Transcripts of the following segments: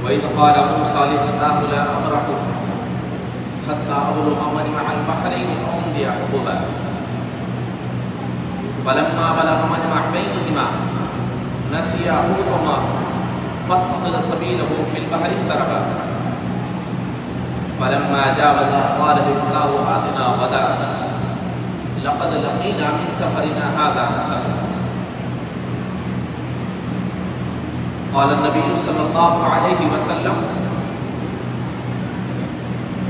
وَإِذْ قَالَ مُوسَىٰ لِفَتَاهُ لَا أَبْرَحُ حَتَّىٰ أَبْلُغَ مَجْمَعَ الْبَحْرَيْنِ أَوْ أَمْضِيَ حُقُبًا فَلَمَّا بَلَغَ مَجْمَعَ بَيْنِهِمَا نَسِيَا حُوتَهُمَا فَاتَّخَذَ سَبِيلَهُ فِي الْبَحْرِ سَرَبًا فَلَمَّا جَاوَزَهُ قَالَ لِفَتَاهُ آتِنَا غَدَاءَنَا لَقَدْ لَقِينَا مِنْ سَفَرِنَا هَٰذَا نَصَبًا قال النبي صلى الله عليه وسلم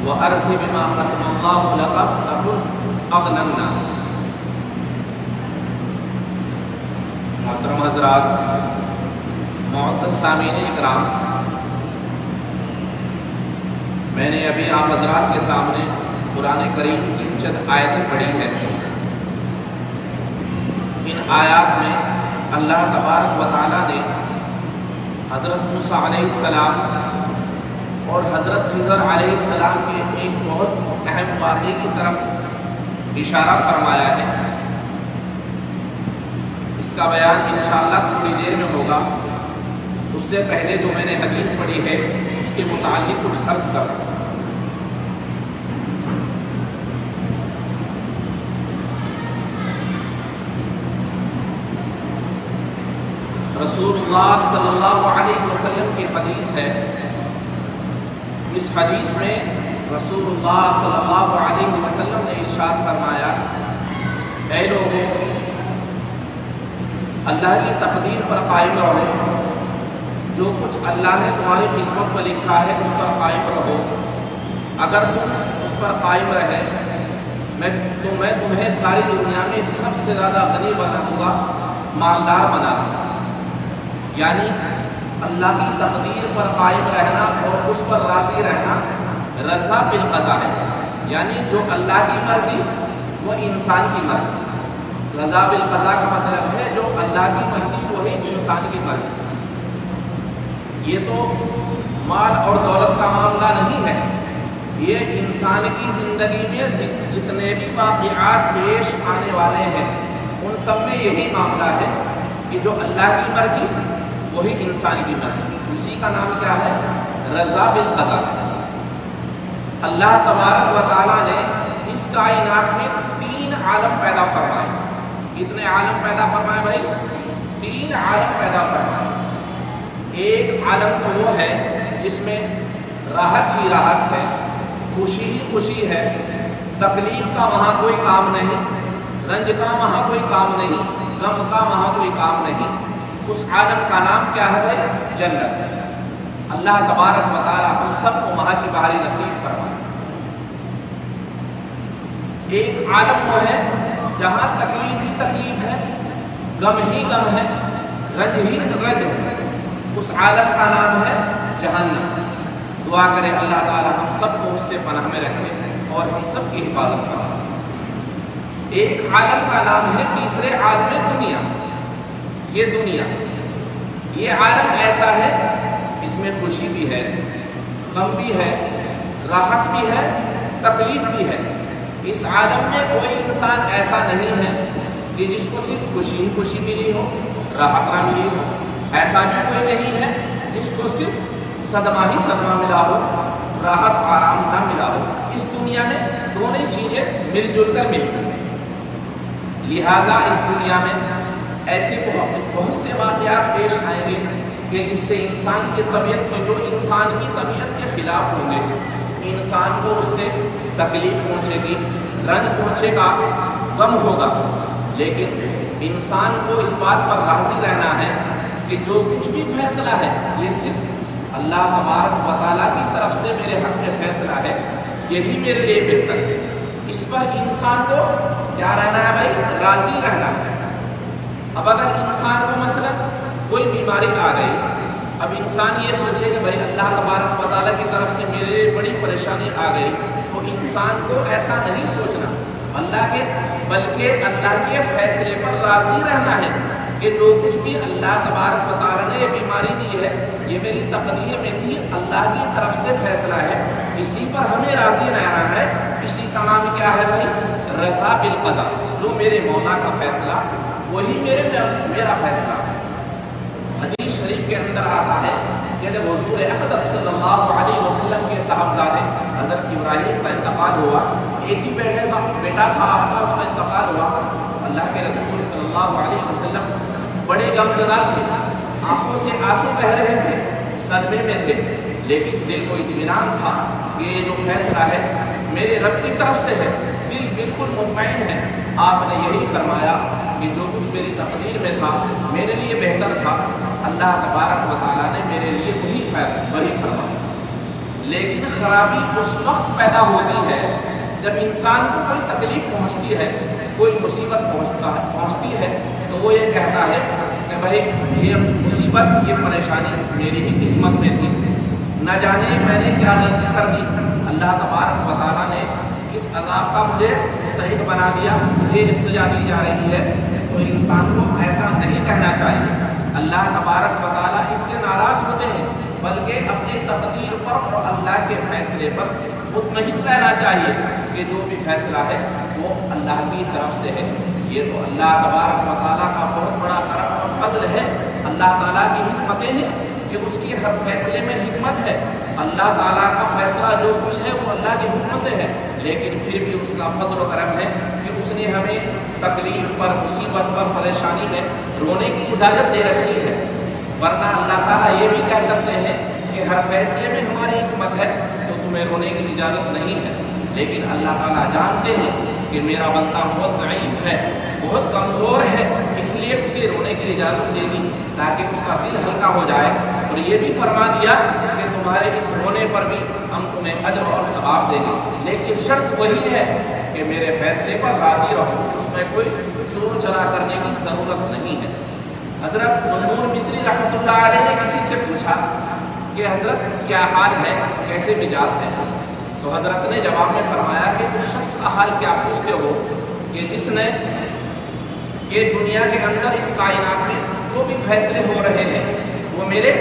وَأَرْضِ بِمَا قَسَمَ اللَّهُ لَكَ تَكُنْ أَغْنَى النَّاسِ۔ محترم حضرات، معزز سامعین اکرام، میں نے ابھی آپ حضرات کے سامنے قرآن کریم کی چند آیتیں پڑھی ہے۔ ان آیات میں اللہ تبارک و تعالیٰ نے حضرت موسیٰ علیہ السلام اور حضرت خضر علیہ السلام کے ایک بہت اہم واقعے کی طرف اشارہ فرمایا ہے۔ اس کا بیان انشاءاللہ تھوڑی دیر میں ہوگا۔ اس سے پہلے جو میں نے حدیث پڑھی ہے اس کے متعلق کچھ عرض کروں۔ رسول اللہ صلی اللہ علیہ وسلم کی حدیث ہے۔ اس حدیث میں رسول اللہ صلی اللہ علیہ وسلم نے ارشاد فرمایا، اے لوگوں، اللہ کی تقدیر پر قائم رہو، جو کچھ اللہ نے تمہاری قسمت میں لکھا ہے اس پر قائم رہو۔ اگر تم اس پر قائم رہے تو میں تمہیں ساری دنیا میں سب سے زیادہ غنی بنا دوں گا، مالدار بنا دوں گا۔ یعنی اللہ کی تقدیر پر قائم رہنا اور اس پر راضی رہنا رضا بالقضاء ہے۔ یعنی جو اللہ کی مرضی وہ انسان کی مرضی۔ رضا بالقضاء کا مطلب ہے جو اللہ کی مرضی وہی انسان کی مرضی۔ یہ تو مال اور دولت کا معاملہ نہیں ہے، یہ انسان کی زندگی میں جتنے بھی واقعات پیش آنے والے ہیں ان سب میں یہی معاملہ ہے کہ جو اللہ کی مرضی وہی انسان کی مرضی۔ اسی کا نام کیا ہے؟ رضا بالقضاء۔ اللہ تبارک و تعالیٰ نے اس کائنات میں 3 عالم پیدا فرمائے۔ کتنے عالم پیدا فرمائے بھائی؟ 3 عالم پیدا فرمائے۔ ایک عالم تو وہ ہے جس میں راحت ہی راحت ہے، خوشی ہی خوشی ہے، تکلیف کا وہاں کوئی کام نہیں، رنج کا وہاں کوئی کام نہیں، غم کا وہاں کوئی کام نہیں۔ اس عالم کا نام کیا ہے بھائی؟ جنت۔ اللہ تبارک و تعالیٰ ہم سب کو وہاں کی بحالی نصیب فرمائے۔ ایک عالم وہ ہے جہاں تکلیف ہی تکلیف ہے، غم ہی غم ہے، رنج ہی رنج ہے۔ اس عالم کا نام ہے جہنم۔ دعا کریں اللہ تعالیٰ ہم سب کو اس سے پناہ میں رکھے اور ہم سب کی حفاظت فرمائے۔ ایک عالم کا نام ہے تیسرے عالم دنیا۔ یہ دنیا، یہ عالم ایسا ہے اس میں خوشی بھی ہے، غم بھی ہے، راحت بھی ہے، تکلیف بھی ہے۔ اس عالم میں کوئی انسان ایسا نہیں ہے کہ جس کو صرف خوشی ہی خوشی ملی ہو، راحت نہ ملی ہو۔ ایسا بھی کوئی نہیں ہے جس کو صرف صدمہ ہی صدمہ ملا ہو، راحت آرام نہ ملا ہو۔ اس دنیا میں دونوں چیزیں مل جل کر ملتی ہیں۔ لہذا اس دنیا میں ایسے بہت سے واقعات پیش آئیں گے کہ جس سے انسان کی طبیعت میں جو انسان کی طبیعت کے خلاف ہوں گے، انسان کو اس سے تکلیف پہنچے گی، رنج پہنچے گا، غم ہوگا۔ لیکن انسان کو اس بات پر راضی رہنا ہے کہ جو کچھ بھی فیصلہ ہے یہ صرف اللہ تبارک و تعالیٰ کی طرف سے میرے حق میں فیصلہ ہے، یہی میرے لیے بہتر ہے۔ اس پر انسان کو کیا رہنا ہے بھائی؟ راضی رہنا ہے۔ اب اگر انسان کو مثلا کوئی بیماری آ گئی، اب انسان یہ سوچے کہ بھائی اللہ تبارک و تعالیٰ کی طرف سے میرے لیے بڑی پریشانی آ گئی، تو انسان کو ایسا نہیں سوچنا بلکہ اللہ کے فیصلے پر راضی رہنا ہے کہ جو کچھ بھی اللہ تبارک و تعالیٰ نے یہ بیماری دی ہے یہ میری تقدیر میں تھی، اللہ کی طرف سے فیصلہ ہے، اسی پر ہمیں راضی رہنا ہے۔ اسی کا نام کیا ہے بھائی؟ رضا بالقضاء۔ جو میرے مولا کا فیصلہ وہی میرا فیصلہ ہے۔ حدیث شریف کے اندر آتا ہے کہ جب حضور اقدس صلی اللہ علیہ وسلم کے صاحبزادے حضرت ابراہیم کا انتقال ہوا، ایک ہی بیٹا تھا آپ کا، اس کا انتقال ہوا، اللہ کے رسول صلی اللہ علیہ وسلم بڑے غمزدہ تھے، آنکھوں سے آنسو بہہ رہے تھے، صدمے میں تھے، لیکن دل کو اطمینان تھا کہ یہ جو فیصلہ ہے میرے رب کی طرف سے ہے، دل بالکل مطمئن ہے۔ آپ نے یہی فرمایا کہ جو کچھ میری تقدیر میں تھا میرے لیے بہتر تھا، اللہ تبارک و تعالیٰ نے میرے لیے وہی فرمایا۔ لیکن خرابی اس وقت پیدا ہوتی ہے جب انسان کو کوئی تکلیف پہنچتی ہے، کوئی مصیبت پہنچتی ہے، تو وہ یہ کہتا ہے کہ بھائی یہ مصیبت، یہ پریشانی میری ہی قسمت میں تھی، نہ جانے میں نے کیا غلطی کر دی، اللہ تبارک و تعالیٰ نے اس عذاب کا مجھے مستحق بنا دیا، مجھے سزا دی جا رہی ہے۔ تو انسان کو ایسا نہیں کہنا چاہیے، اللہ تبارک و تعالیٰ اس سے ناراض ہوتے ہیں، بلکہ اپنے تقدیر پر اور اللہ کے فیصلے پر مطمئن رہنا چاہیے کہ جو بھی فیصلہ ہے وہ اللہ کی طرف سے ہے۔ یہ تو اللہ تبارک و تعالیٰ کا بہت بڑا کرم اور فضل ہے، اللہ تعالیٰ کی حکمتیں ہیں کہ اس کی ہر فیصلے میں حکمت ہے۔ اللہ تعالیٰ کا فیصلہ جو کچھ ہے وہ اللہ کے حکم سے ہے، لیکن پھر بھی اس کا فضل و کرم ہے کہ اس نے ہمیں تکلیف پر، مصیبت پر، پریشانی میں رونے کی اجازت دے رکھی ہے، ورنہ اللہ تعالیٰ یہ بھی کہہ سکتے ہیں کہ ہر فیصلے میں ہماری حکمت ہے تو تمہیں رونے کی اجازت نہیں ہے، لیکن اللہ تعالیٰ جانتے ہیں کہ میرا بندہ بہت ضعیف ہے، بہت کمزور ہے، اس لیے اسے رونے کی اجازت دے دی تاکہ اس کا دل ہلکا ہو جائے، اور یہ بھی فرما دیا کہ تمہارے اس رونے پر بھی ہم تمہیں اجر اور ثواب دیں گے، لیکن شرط وہی ہے کہ میرے فیصلے پر راضی رہو، اس میں کوئی چور چرا کرنے کی ضرورت نہیں ہے۔ حضرت نور مصری رحمۃ اللہ علیہ نے کسی سے پوچھا کہ حضرت کیا حال ہے، کیسے مزاج ہے؟ تو حضرت نے جواب میں فرمایا کہ اس شخص کا حال کیا پوچھتے ہو کہ جس نے یہ دنیا کے اندر اس کائنات میں جو بھی فیصلے ہو رہے ہیں وہ میرے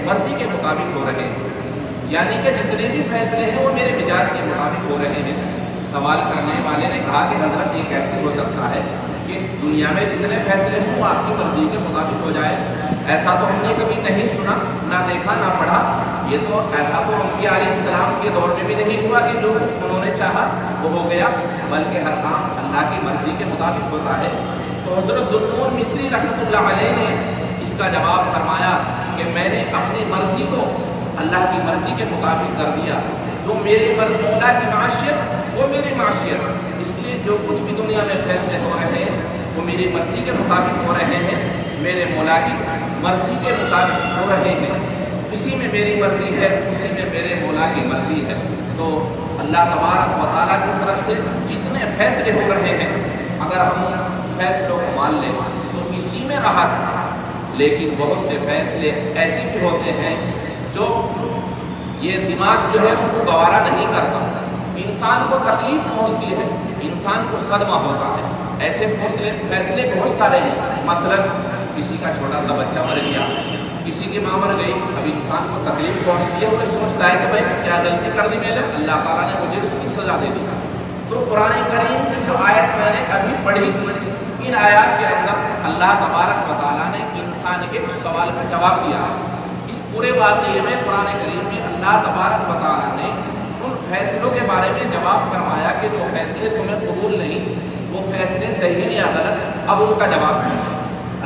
مرضی کے مطابق ہو رہے ہیں، یعنی کہ جتنے بھی فیصلے ہیں وہ میرے مزاج کے مطابق ہو رہے ہیں۔ سوال کرنے والے نے کہا کہ حضرت یہ کیسے ہو سکتا ہے کہ دنیا میں جتنے فیصلے ہوں وہ آپ کی مرضی کے مطابق ہو جائے؟ ایسا تو ہم نے کبھی نہیں سنا، نہ دیکھا، نہ پڑھا، یہ تو ایسا تو انبیاء علیہ السلام کے دور میں بھی نہیں ہوا کہ جو کچھ انہوں نے چاہا وہ ہو گیا، بلکہ ہر کام اللہ کی مرضی کے مطابق ہوتا ہے۔ تو حضرت ذوالنور مصری رحمۃ اللہ علیہ نے اس کا جواب فرمایا کہ میں نے اپنی مرضی کو اللہ کی مرضی کے مطابق کر دیا، جو میرے مولا کی معاشیت وہ میری معاشیت، اس لیے جو کچھ بھی دنیا میں فیصلے ہو رہے ہیں وہ میری مرضی کے مطابق ہو رہے ہیں، میرے مولا کی مرضی کے مطابق ہو رہے ہیں، اسی میں میری مرضی ہے، اسی میں میرے مولا کی مرضی ہے۔ تو اللہ تبارک و تعالیٰ کی طرف سے جتنے فیصلے ہو رہے ہیں اگر ہم ان فیصلوں کو مان لیں تو اسی میں راحت ہے، لیکن بہت سے فیصلے ایسے بھی ہوتے ہیں جو یہ دماغ جو ہے ان کو گوارا نہیں کرتا، انسان کو تکلیف پہنچتی ہے، انسان کو صدمہ ہوتا ہے۔ ایسے فیصلے بہت سارے ہیں، مثلا کسی کا چھوٹا سا بچہ مر گیا، کسی کی ماں مر گئی، اب انسان کو تکلیف پہنچتی ہے، وہ سوچتا ہے کہ بھائی کیا غلطی کر دی میں نے، اللہ تعالیٰ نے مجھے اس کی سزا دے دی۔ تو قرآن کریم کی جو آیت میں نے ابھی پڑھی، ان آیات کے اندر اللہ تبارک و تعالیٰ نے انسان کے اس سوال کا جواب دیا ہے۔ اس پورے واقعے میں قرآن کریم میں اللہ تبارک و تعالیٰ نے ان فیصلوں کے بارے میں جواب فرمایا کہ جو فیصلے تمہیں قبول نہیں وہ فیصلے صحیح ہیں یا غلط، اب ان کا جواب سنیں۔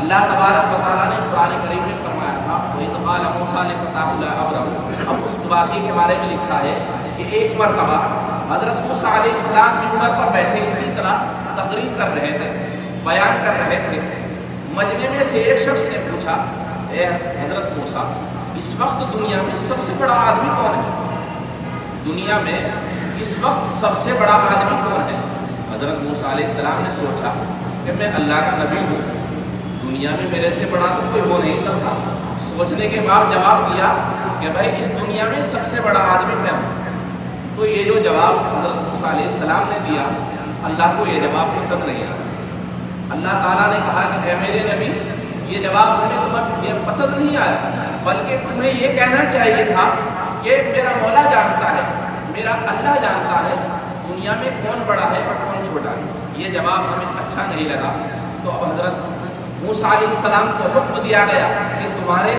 اللہ تبارک و تعالیٰ نے قرآن کریم میں فرمایا تھا وَإِذْ قَالَ مُوسَىٰ لِفَتَاهُ لَا أَبْرَحُ، اب اس واقعے کے بارے میں لکھا ہے کہ ایک مرتبہ حضرت موسیٰ علیہ السلام منبر پر بیٹھے اسی طرح تقریر کر رہے تھے، بیان کر رہے تھے، مجمع میں سے ایک شخص نے پوچھا اے حضرت موسیٰ اس وقت دنیا میں سب سے بڑا آدمی کون ہے؟ دنیا میں اس وقت سب سے بڑا آدمی کون ہے؟ حضرت موسیٰ علیہ السلام نے سوچا کہ میں اللہ کا نبی ہوں، دنیا میں میرے سے بڑا تو کوئی ہو نہیں سکتا۔ سوچنے کے بعد جواب دیا کہ بھائی اس دنیا میں سب سے بڑا آدمی میں ہوں۔ تو یہ جو جواب حضرت موسیٰ علیہ السلام نے دیا، اللہ کو یہ جواب پسند نہیں آیا۔ اللہ تعالیٰ نے کہا کہ اے میرے نبی یہ جواب تمہیں پسند نہیں آیا، بلکہ تمہیں یہ کہنا چاہیے تھا کہ میرا مولا جانتا ہے، میرا اللہ جانتا ہے دنیا میں کون بڑا ہے اور کون چھوٹا ہے۔ یہ جواب ہمیں اچھا نہیں لگا، تو اب حضرت موسیٰ علیہ السلام کو حکم دیا گیا کہ تمہارے